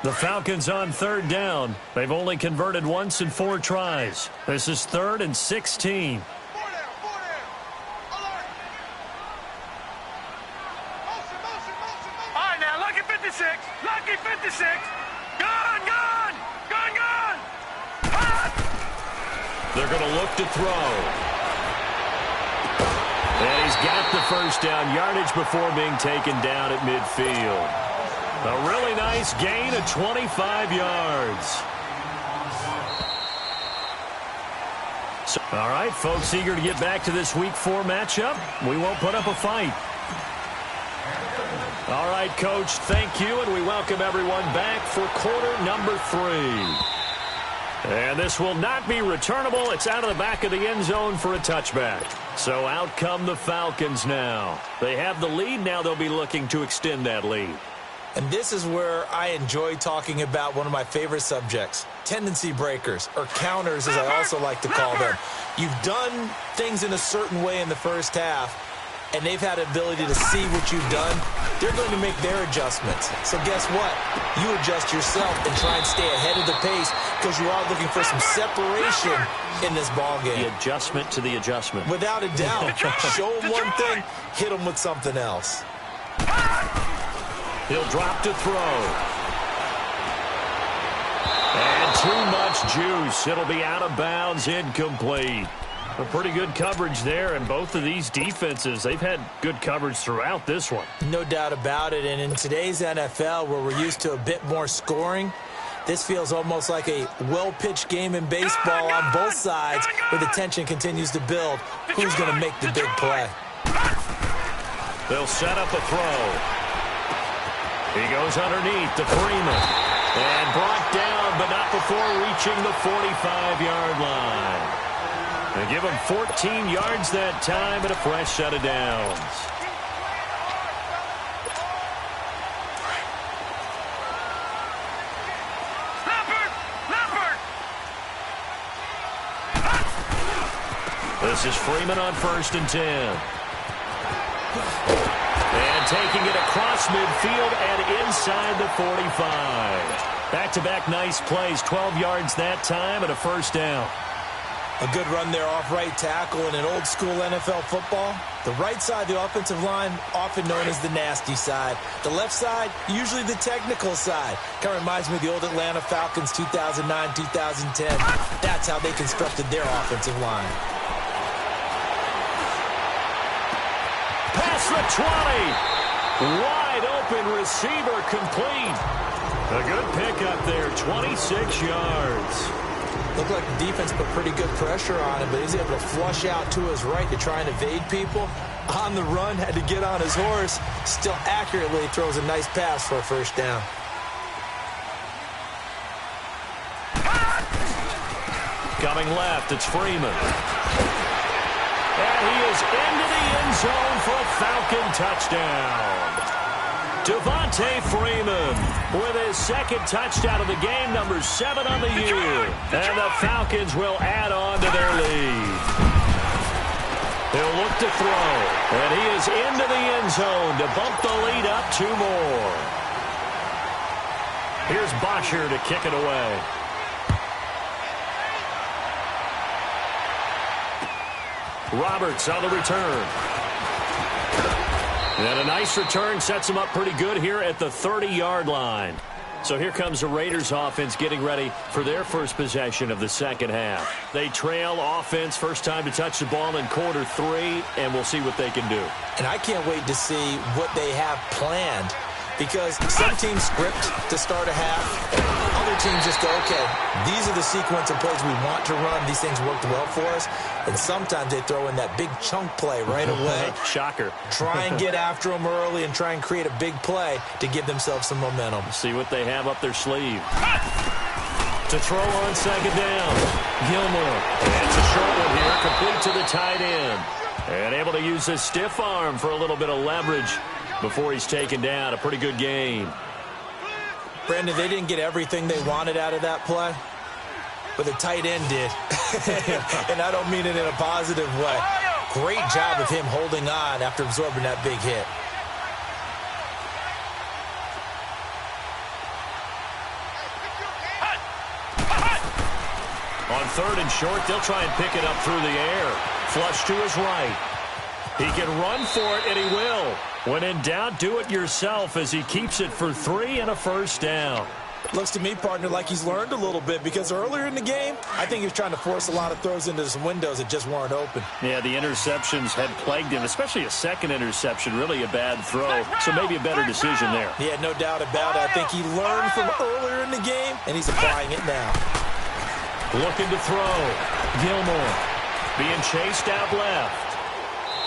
[SPEAKER 3] The Falcons on 3rd down. They've only converted once in 4 tries. This is 3rd and 16.
[SPEAKER 1] Lucky 56. Gone.
[SPEAKER 3] They're going to look to throw. And he's got the 1st down, yardage before being taken down at midfield. A really nice gain of 25 yards. So, all right, folks, eager to get back to this Week 4 matchup. We won't put up a fight. All right, Coach, thank you, and we welcome everyone back for quarter number 3. And this will not be returnable. It's out of the back of the end zone for a touchback. So out come the Falcons now. They have the lead. Now they'll be looking to extend that lead.
[SPEAKER 4] And this is where I enjoy talking about one of my favorite subjects, tendency breakers, or counters as I also like to call them. You've done things in a certain way in the first half, and they've had the ability to see what you've done. They're going to make their adjustments. So guess what? You adjust yourself and try and stay ahead of the pace, because you are looking for some separation in this ballgame.
[SPEAKER 3] The adjustment to the adjustment.
[SPEAKER 4] Without a doubt. Show them one thing, hit them with something else.
[SPEAKER 3] He'll drop to throw. And too much juice. It'll be out of bounds, incomplete. A pretty good coverage there, and both of these defenses, they've had good coverage throughout this one.
[SPEAKER 4] No doubt about it, and in today's NFL, where we're used to a bit more scoring, this feels almost like a well-pitched game in baseball on both sides, where the tension continues to build. Who's going to make the big play?
[SPEAKER 3] They'll set up a throw. He goes underneath to Freeman. And brought down, but not before reaching the 45-yard line. They give him 14 yards that time and a fresh set of downs. This is Freeman on 1st and 10. And taking it across midfield and inside the 45. Back-to-back nice plays, 12 yards that time and a first down.
[SPEAKER 4] A good run there off right tackle in an old-school NFL football. The right side, the offensive line, often known as the nasty side. The left side, usually the technical side. Kind of reminds me of the old Atlanta Falcons 2009-2010. That's how they constructed their offensive line.
[SPEAKER 3] Past the 20. Wide open receiver complete. A good pickup there, 26 yards.
[SPEAKER 4] Looked like the defense put pretty good pressure on him, but he was able to flush out to his right to try and evade people. On the run, had to get on his horse. Still accurately throws a nice pass for a first down.
[SPEAKER 3] Coming left, it's Freeman. And he is into the end zone for a Falcon touchdown. Devontae Freeman with his second touchdown of the game, number 7 on the year. And the Falcons will add on to their lead. He'll look to throw. And he is into the end zone to bump the lead up 2 more. Here's Bosher to kick it away. Roberts on the return. And a nice return sets him up pretty good here at the 30-yard line. So here comes the Raiders offense getting ready for their first possession of the second half. They trail offense, first time to touch the ball in quarter 3, and we'll see what they can do.
[SPEAKER 4] And I can't wait to see what they have planned, because some teams script to start a half. Other teams just go, okay, these are the sequence of plays we want to run. These things worked well for us. And sometimes they throw in that big chunk play right away.
[SPEAKER 3] Shocker.
[SPEAKER 4] Try and get after them early and try and create a big play to give themselves some momentum.
[SPEAKER 3] See what they have up their sleeve. To throw on second down. Gilmore. And it's a short one here, complete to the tight end. And able to use his stiff arm for a little bit of leverage before he's taken down. A pretty good game.
[SPEAKER 4] Brandon, they didn't get everything they wanted out of that play, but the tight end did. And I don't mean it in a positive way. Great job of him holding on after absorbing that big hit.
[SPEAKER 3] On 3rd and short, they'll try and pick it up through the air. Flush to his right. He can run for it, and he will. When in doubt, do it yourself as he keeps it for 3 and a first down.
[SPEAKER 4] Looks to me, partner, like he's learned a little bit, because earlier in the game, I think he was trying to force a lot of throws into some windows that just weren't open.
[SPEAKER 3] Yeah, the interceptions had plagued him, especially a second interception, really a bad throw. So maybe a better decision there.
[SPEAKER 4] Yeah, no doubt about it. I think he learned from earlier in the game, and he's applying it now.
[SPEAKER 3] Looking to throw. Gilmore being chased out left.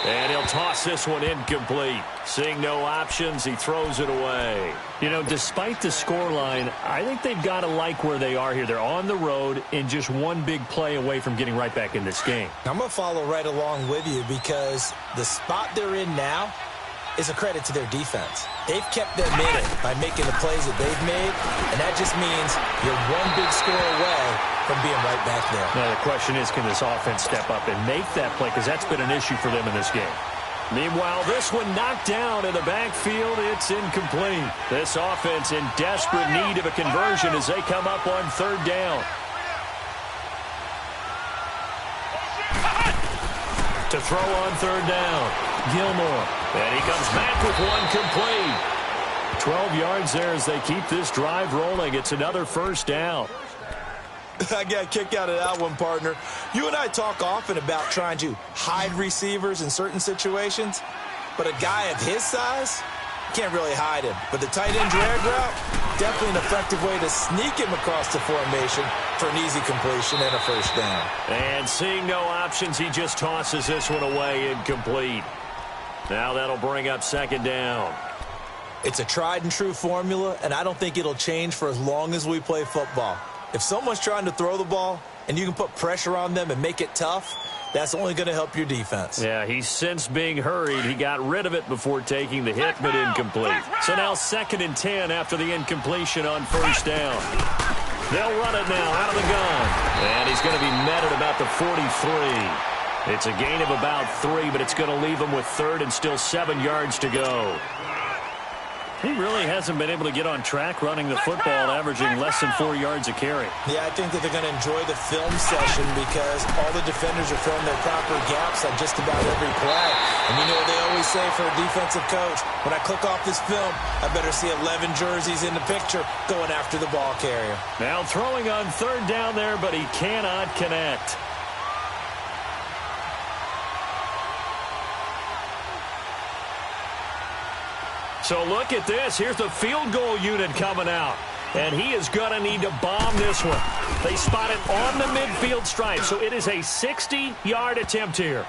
[SPEAKER 3] And he'll toss this one incomplete. Seeing no options, he throws it away. You know, despite the scoreline, I think they've got to like where they are here. They're on the road and just one big play away from getting right back in this game.
[SPEAKER 4] I'm going to follow right along with you, because the spot they're in now is a credit to their defense. They've kept them in it by making the plays that they've made, and that just means you're one big score away from being right back there.
[SPEAKER 3] Now the question is, can this offense step up and make that play? Because that's been an issue for them in this game. Meanwhile, this one knocked down in the backfield. It's incomplete. This offense in desperate need of a conversion as they come up on 3rd down. To throw on 3rd down. Gilmore. And he comes back with one complete. 12 yards there as they keep this drive rolling. It's another first down.
[SPEAKER 4] I got a kick out of that one, partner. You and I talk often about trying to hide receivers in certain situations, but a guy of his size can't really hide him. But the tight end drag route, definitely an effective way to sneak him across the formation for an easy completion and a first down.
[SPEAKER 3] And seeing no options, he just tosses this one away incomplete. Now that'll bring up 2nd down.
[SPEAKER 4] It's a tried and true formula, and I don't think it'll change for as long as we play football. If someone's trying to throw the ball and you can put pressure on them and make it tough, that's only going to help your defense.
[SPEAKER 3] Yeah, he's since being hurried. He got rid of it before taking the hit, but incomplete. So now 2nd and 10 after the incompletion on 1st down. They'll run it now out of the gun. And he's going to be met at about the 43. It's a gain of about 3, but it's going to leave him with 3rd and still 7 yards to go. He really hasn't been able to get on track running the football, averaging less than 4 yards a carry.
[SPEAKER 4] Yeah, I think that they're going to enjoy the film session because all the defenders are filling their proper gaps on just about every play. And you know what they always say for a defensive coach? When I click off this film, I better see 11 jerseys in the picture going after the ball carrier.
[SPEAKER 3] Now throwing on 3rd down there, but he cannot connect. So look at this. Here's the field goal unit coming out. And he is going to need to bomb this one. They spot it on the midfield stripe. So it is a 60-yard attempt here.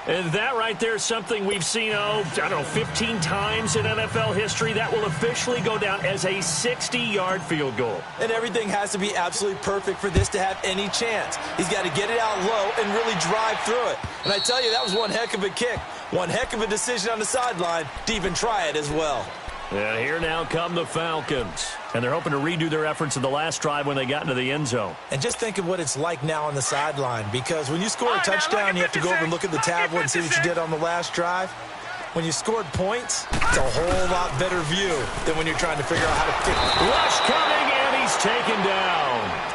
[SPEAKER 3] And that right there is something we've seen, 15 times in NFL history. That will officially go down as a 60-yard field goal.
[SPEAKER 4] And everything has to be absolutely perfect for this to have any chance. He's got to get it out low and really drive through it. And I tell you, that was one heck of a kick. One heck of a decision on the sideline to even try it as well.
[SPEAKER 3] And here now come the Falcons. And they're hoping to redo their efforts in the last drive when they got into the end zone.
[SPEAKER 4] And just think of what it's like now on the sideline, because when you score a touchdown, you have to go over and look at the tablet and see what you did on the last drive. When you scored points, it's a whole lot better view than when you're trying to figure out how to pick.
[SPEAKER 3] Rush coming, and he's taken down.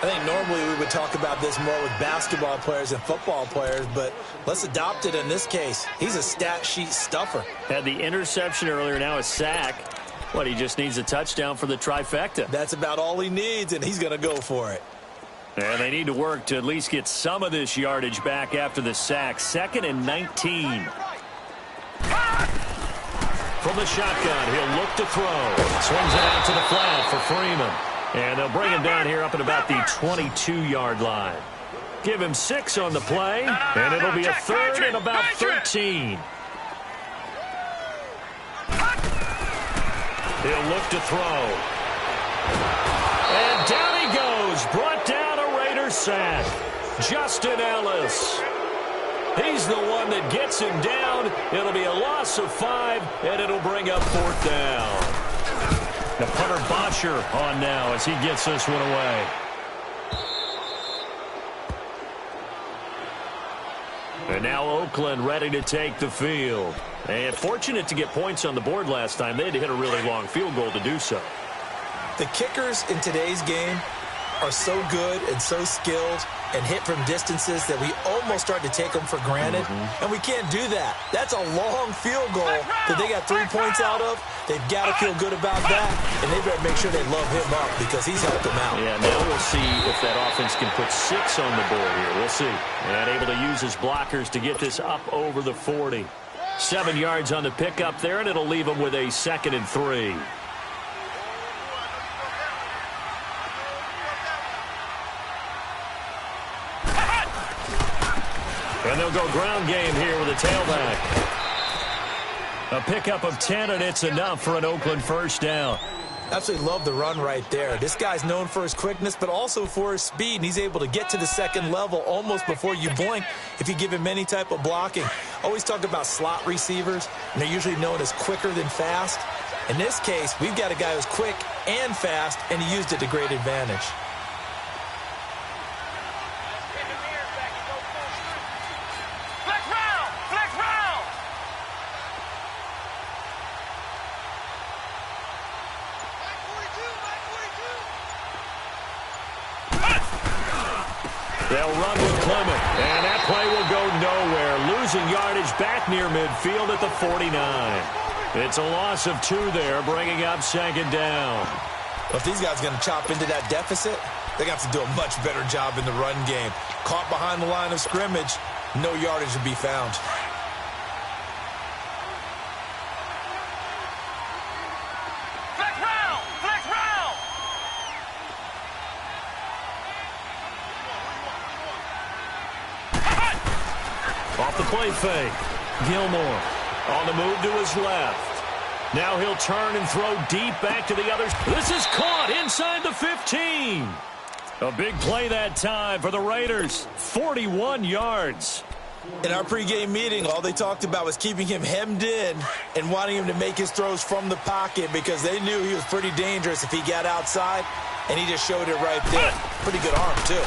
[SPEAKER 4] I think normally we would talk about this more with basketball players and football players, but let's adopt it in this case. He's a stat sheet stuffer.
[SPEAKER 3] Had the interception earlier, now a sack. He just needs a touchdown for the trifecta.
[SPEAKER 4] That's about all he needs, and he's going to go for it.
[SPEAKER 3] And they need to work to at least get some of this yardage back after the sack. 2nd and 19. From the shotgun, he'll look to throw. Swings it out to the flat for Freeman. And they'll bring him down here up at about the 22-yard line. Give him 6 on the play, and it'll be a 3rd and about 13. He'll look to throw. And down he goes. Brought down a Raider sack. Justin Ellis. He's the one that gets him down. It'll be a loss of 5, and it'll bring up 4th down. The punter Bosher on now as he gets this one away. And now Oakland ready to take the field. And fortunate to get points on the board last time. They had to hit a really long field goal to do so.
[SPEAKER 4] The kickers in today's game are so good and so skilled and hit from distances that we almost start to take them for granted. And we can't do that. That's a long field goal that they got 3 points out of. They've got to feel good about that, and they better make sure they love him up because he's helped them out.
[SPEAKER 3] Yeah, now we'll see if that offense can put 6 on the board here. We'll see. And able to use his blockers to get this up over the 40. 7 yards on the pickup there, and it'll leave them with a 2nd and 3. And they'll go ground game here with a tailback. A pickup of 10, and it's enough for an Oakland first down.
[SPEAKER 4] Absolutely love the run right there. This guy's known for his quickness, but also for his speed, and he's able to get to the second level almost before you blink if you give him any type of blocking. Always talk about slot receivers, and they're usually known as quicker than fast. In this case, we've got a guy who's quick and fast, and he used it to great advantage.
[SPEAKER 3] They'll run with Clement, and that play will go nowhere. Losing yardage back near midfield at the 49. It's a loss of 2 there, bringing up 2nd down.
[SPEAKER 4] Well, if these guys are going to chop into that deficit, they're going to have to do a much better job in the run game. Caught behind the line of scrimmage, no yardage to be found.
[SPEAKER 3] Off the play fake. Gilmore on the move to his left. Now he'll turn and throw deep back to the others. This is caught inside the 15. A big play that time for the Raiders. 41 yards.
[SPEAKER 4] In our pregame meeting, all they talked about was keeping him hemmed in and wanting him to make his throws from the pocket because they knew he was pretty dangerous if he got outside, and he just showed it right there. Pretty good arm, too.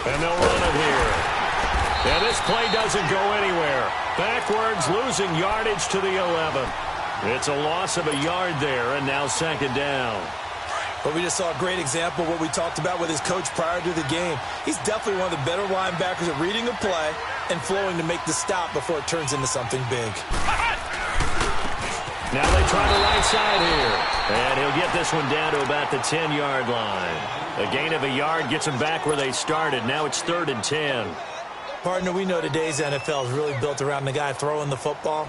[SPEAKER 3] And they'll run it here. And this play doesn't go anywhere. Backwards, losing yardage to the 11. It's a loss of a yard there, and now 2nd down.
[SPEAKER 4] But we just saw a great example of what we talked about with his coach prior to the game. He's definitely one of the better linebackers at reading a play and flowing to make the stop before it turns into something big.
[SPEAKER 3] Now they try the right side here. And he'll get this one down to about the 10-yard line. A gain of a yard gets them back where they started. Now it's 3rd and 10.
[SPEAKER 4] Partner, we know today's NFL is really built around the guy throwing the football.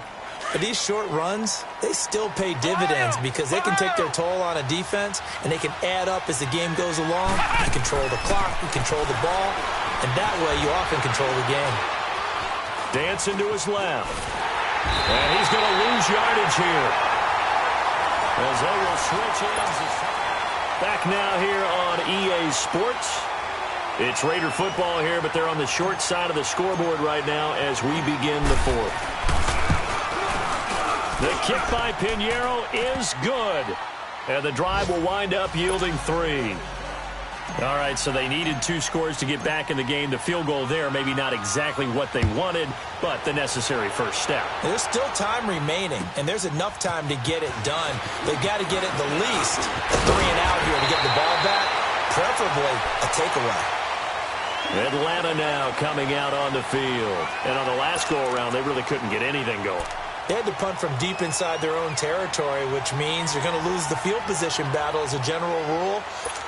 [SPEAKER 4] But these short runs, they still pay dividends because they can take their toll on a defense, and they can add up as the game goes along. You control the clock, you control the ball, and that way you often control the game.
[SPEAKER 3] Dancing to his left. And he's going to lose yardage here, as they will switch ends. Back now here on EA Sports. It's Raider football here, but they're on the short side of the scoreboard right now as we begin the fourth. The kick by Pinheiro is good, and the drive will wind up yielding 3. All right, so they needed 2 scores to get back in the game. The field goal there, maybe not exactly what they wanted, but the necessary first step.
[SPEAKER 4] There's still time remaining, and there's enough time to get it done. They've got to get it the least 3 and out here to get the ball back, preferably a takeaway.
[SPEAKER 3] Atlanta now coming out on the field. And on the last go-around, they really couldn't get anything going.
[SPEAKER 4] They had to punt from deep inside their own territory, which means you're going to lose the field position battle as a general rule.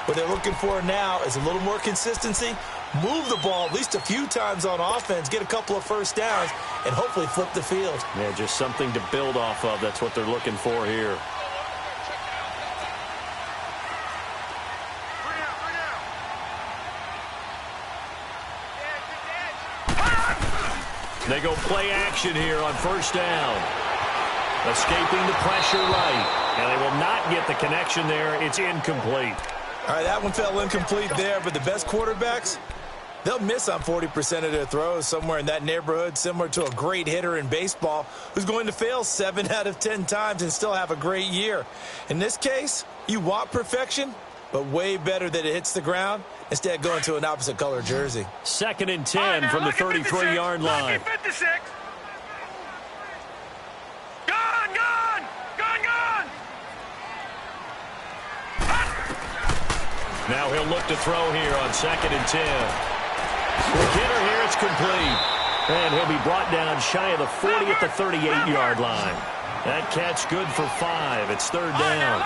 [SPEAKER 4] What they're looking for now is a little more consistency, move the ball at least a few times on offense, get a couple of first downs, and hopefully flip the field.
[SPEAKER 3] Yeah, just something to build off of. That's what they're looking for here. They go play action here on first down. Escaping the pressure right. And they will not get the connection there. It's incomplete.
[SPEAKER 4] All right, that one fell incomplete there, but the best quarterbacks, they'll miss on 40% of their throws, somewhere in that neighborhood, similar to a great hitter in baseball who's going to fail 7 out of 10 times and still have a great year. In this case, you want perfection, but way better that it hits the ground instead of going to an opposite color jersey.
[SPEAKER 3] 2nd and 10 from the 33-yard line.
[SPEAKER 1] 56. Gone, gone, gone, gone.
[SPEAKER 3] Now he'll look to throw here on 2nd and 10. Quick hitter here, it's complete. And he'll be brought down shy of the 40 at the 38-yard line. That catch good for 5. It's 3rd down.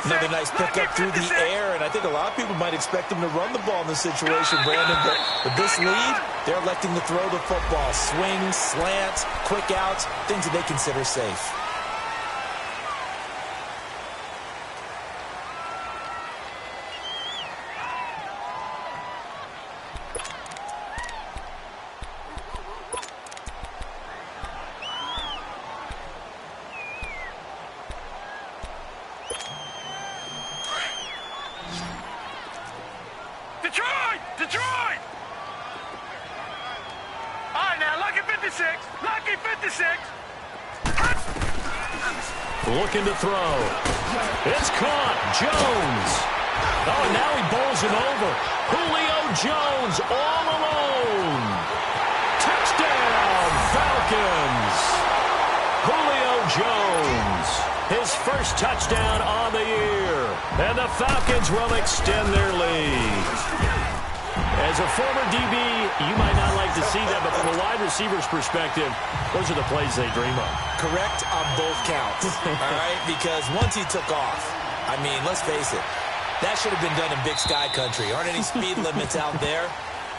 [SPEAKER 4] Another nice pickup through the air, and I think a lot of people might expect him to run the ball in this situation, Brandon. But with this lead, they're electing to throw the football. Swings, slants, quick outs, things that they consider safe.
[SPEAKER 1] Detroit! All right, now, lucky 56. Lucky 56.
[SPEAKER 3] Looking to throw. It's caught. Jones. Oh, and now he bowls him over. Julio Jones all alone. Touchdown, Falcons. Julio Jones. His first touchdown on the year. And the Falcons will extend their lead. As a former DB, you might not like to see that, but from a wide receiver's perspective, those are the plays they dream of.
[SPEAKER 4] Correct on both counts, all right? Because once he took off, I mean, let's face it, that should have been done in Big Sky country. Aren't any speed limits out there?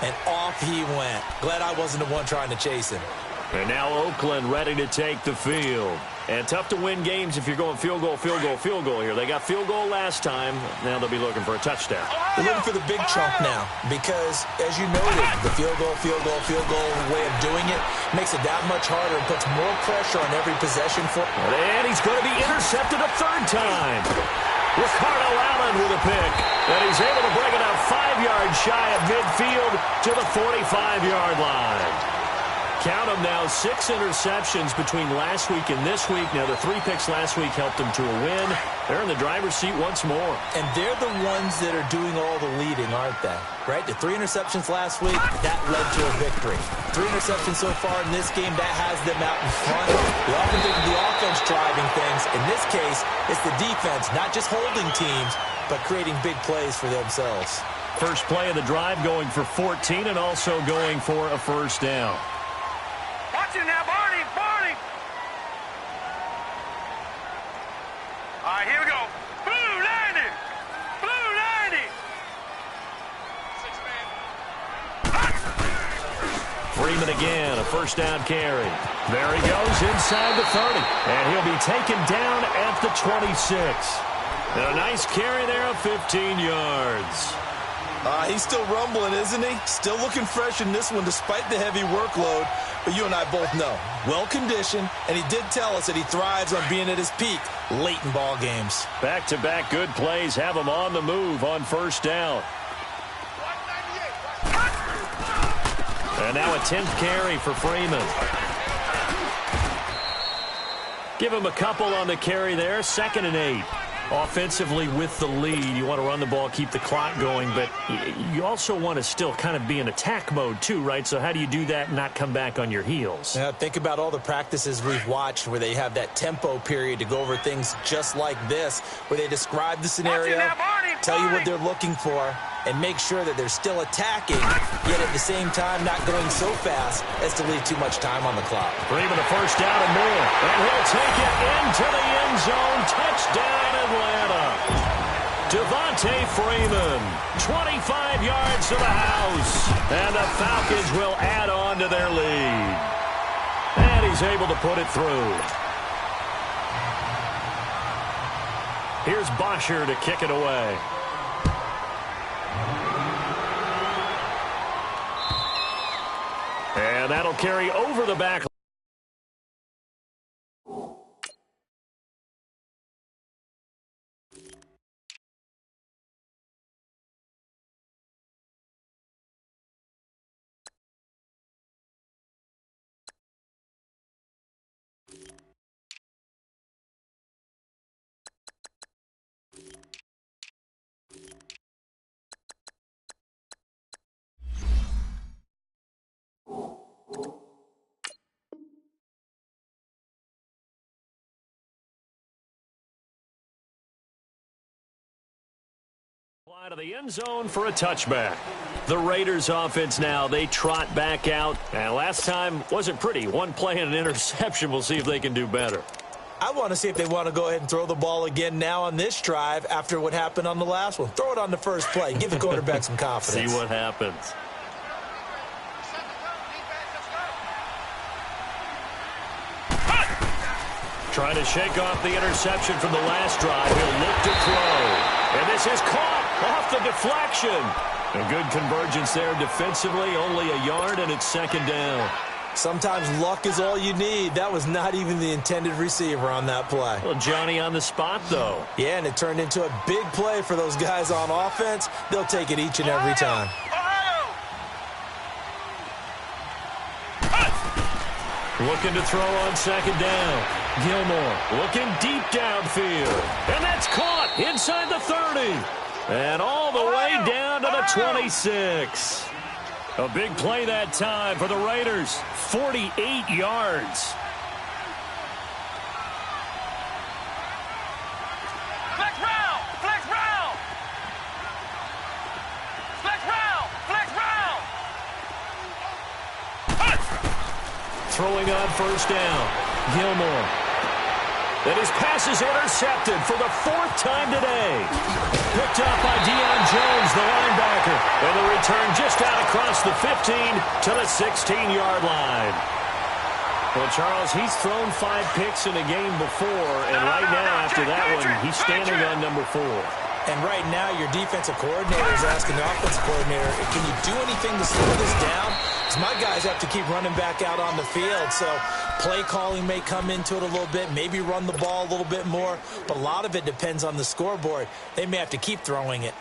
[SPEAKER 4] And off he went. Glad I wasn't the one trying to chase him.
[SPEAKER 3] And now Oakland ready to take the field. And tough to win games if you're going field goal, field goal, field goal here. They got field goal last time. Now they'll be looking for a touchdown.
[SPEAKER 4] They're looking for the big chunk now because, as you noted, the field goal way of doing it makes it that much harder and puts more pressure on every possession.
[SPEAKER 3] And he's going to be intercepted a 3rd time. Ricardo Allen with a pick. And he's able to bring it up 5 yards shy of midfield to the 45-yard line. Count them now, 6 interceptions between last week and this week. Now, the 3 picks last week helped them to a win. They're in the driver's seat once more.
[SPEAKER 4] And they're the ones that are doing all the leading, aren't they? Right? The 3 interceptions last week, that led to a victory. 3 interceptions so far in this game, that has them out in front. We often think of the offense driving things. In this case, it's the defense, not just holding teams, but creating big plays for themselves.
[SPEAKER 3] First play of the drive going for 14 and also going for a first down.
[SPEAKER 1] Watch it now, Barney, Barney. All right, here we go. Blue 90. Blue 90. 6 man.
[SPEAKER 3] Freeman again, a first down carry. There he goes inside the 30. And he'll be taken down at the 26. And a nice carry there of 15 yards.
[SPEAKER 4] He's still rumbling, isn't he? Still looking fresh in this one despite the heavy workload. But you and I both know, well-conditioned, and he did tell us that he thrives on being at his peak late in ball games.
[SPEAKER 3] Back-to-back good plays have him on the move on first down. And now a 10th carry for Freeman. Give him a couple on the carry there. 2nd and 8. Offensively with the lead, you want to run the ball, keep the clock going, but you also want to still kind of be in attack mode too, right? So how do you do that and not come back on your heels?
[SPEAKER 4] Yeah, think about all the practices we've watched where they have that tempo period to go over things just like this, where they describe the scenario, tell you what they're looking for, and make sure that they're still attacking, yet at the same time not going so fast as to leave too much time on the clock.
[SPEAKER 3] Freeman a first down and more, and he'll take it into the end zone. Touchdown, Atlanta. Devontae Freeman, 25 yards to the house, and the Falcons will add on to their lead. And he's able to put it through. Here's Bosher to kick it away. And that'll carry over the back. Out of the end zone for a touchback. The Raiders offense now, they trot back out. And last time wasn't pretty. One play and an interception. We'll see if they can do better.
[SPEAKER 4] I want to see if they want to go ahead and throw the ball again now on this drive after what happened on the last one. Throw it on the first play. Give the quarterback some confidence.
[SPEAKER 3] See what happens. Trying to shake off the interception from the last drive. He'll look to throw. And this is caught off the deflection. A good convergence there defensively. Only a yard, and it's 2nd down.
[SPEAKER 4] Sometimes luck is all you need. That was not even the intended receiver on that play.
[SPEAKER 3] Well, Johnny on the spot, though.
[SPEAKER 4] Yeah, and it turned into a big play for those guys on offense. They'll take it each and every time.
[SPEAKER 3] Looking to throw on 2nd down. Gilmore looking deep downfield. And that's caught inside the 30. And all the way down to the 26. A big play that time for the Raiders. 48 yards.
[SPEAKER 1] Flex round! Flex round! Flex round! Flex round!
[SPEAKER 3] Throwing on first down. Gilmore. And his pass is intercepted for the 4th time today. Picked up by Deion Jones, the linebacker. And the return just out across the 15 to the 16-yard line. Well, Charles, he's thrown 5 picks in a game before, and right now after that one, he's standing on number 4.
[SPEAKER 4] And right now, your defensive coordinator is asking the offensive coordinator, can you do anything to slow this down? Because my guys have to keep running back out on the field. So play calling may come into it a little bit, maybe run the ball a little bit more. But a lot of it depends on the scoreboard. They may have to keep throwing it.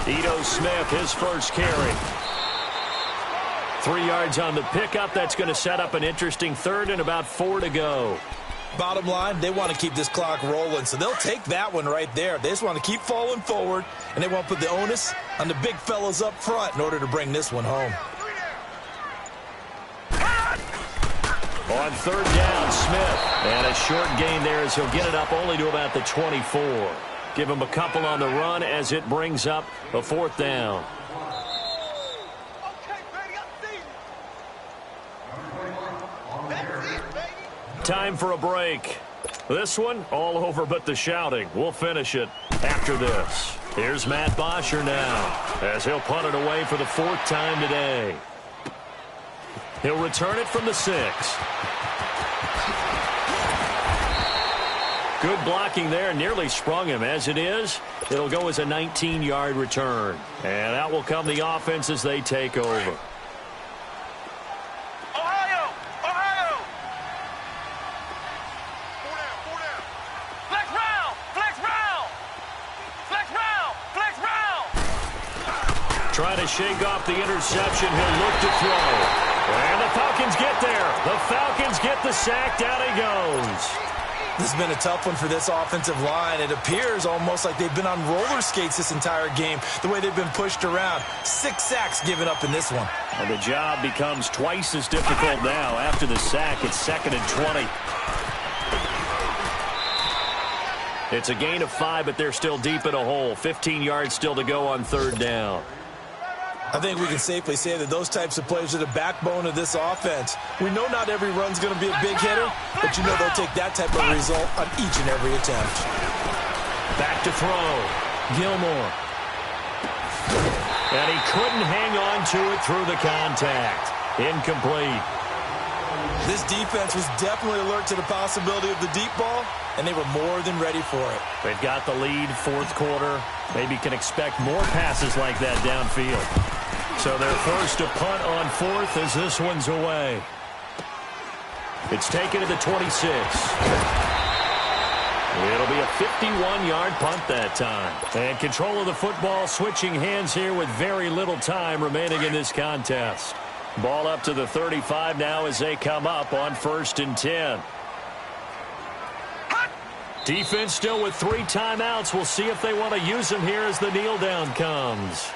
[SPEAKER 3] Ito Smith, his first carry. 3 yards on the pickup. That's going to set up an interesting 3rd and about 4 to go.
[SPEAKER 4] Bottom line, they want to keep this clock rolling, so they'll take that one right there. They just want to keep falling forward, and they want to put the onus on the big fellas up front in order to bring this one home.
[SPEAKER 3] On 3rd down, Smith. And a short gain there as he'll get it up only to about the 24. Give him a couple on the run as it brings up a 4th down. Time for a break. This one, all over but the shouting. We'll finish it after this. Here's Matt Bosher now, as he'll punt it away for the 4th time today. He'll return it from the 6. Good blocking there, nearly sprung him. As it is, it'll go as a 19-yard return. And out will come the offense as they take over. Trying to shake off the interception. He'll look to throw. And the Falcons get there. The Falcons get the sack. Down he goes.
[SPEAKER 4] This has been a tough one for this offensive line. It appears almost like they've been on roller skates this entire game, the way they've been pushed around. 6 sacks given up in this one.
[SPEAKER 3] And the job becomes twice as difficult now. After the sack, it's 2nd and 20. It's a gain of 5, but they're still deep in a hole. 15 yards still to go on 3rd down.
[SPEAKER 4] I think we can safely say that those types of plays are the backbone of this offense. We know not every run's going to be a big hitter, but you know they'll take that type of result on each and every attempt.
[SPEAKER 3] Back to throw. Gilmore. And he couldn't hang on to it through the contact. Incomplete.
[SPEAKER 4] This defense was definitely alert to the possibility of the deep ball, and they were more than ready for it.
[SPEAKER 3] They've got the lead, 4th quarter. Maybe can expect more passes like that downfield. So they're forced to punt on 4th as this one's away. It's taken to the 26. It'll be a 51-yard punt that time. And control of the football switching hands here with very little time remaining in this contest. Ball up to the 35 now as they come up on 1st and 10. Defense still with 3 timeouts. We'll see if they want to use them here as the kneel down comes.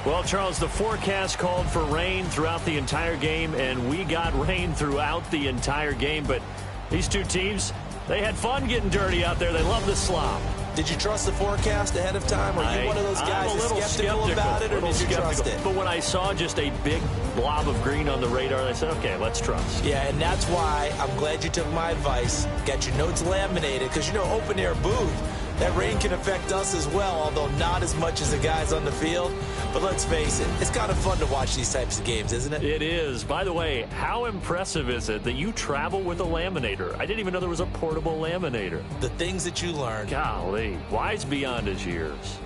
[SPEAKER 3] Well, Charles, the forecast called for rain throughout the entire game, and we got rain throughout the entire game. But these two teams, they had fun getting dirty out there. They love the slop.
[SPEAKER 4] Did you trust the forecast ahead of time? Are you one of those guys that's skeptical about it, or did you trust it?
[SPEAKER 3] But when I saw just a big blob of green on the radar, I said, okay, let's trust.
[SPEAKER 4] Yeah, and that's why I'm glad you took my advice. Got your notes laminated, because, you know, open-air booth, that rain can affect us as well, although not as much as the guys on the field. But let's face it, it's kind of fun to watch these types of games, isn't it?
[SPEAKER 3] It is. By the way, how impressive is it that you travel with a laminator? I didn't even know there was a portable laminator.
[SPEAKER 4] The things that you learn.
[SPEAKER 3] Golly, wise beyond his years.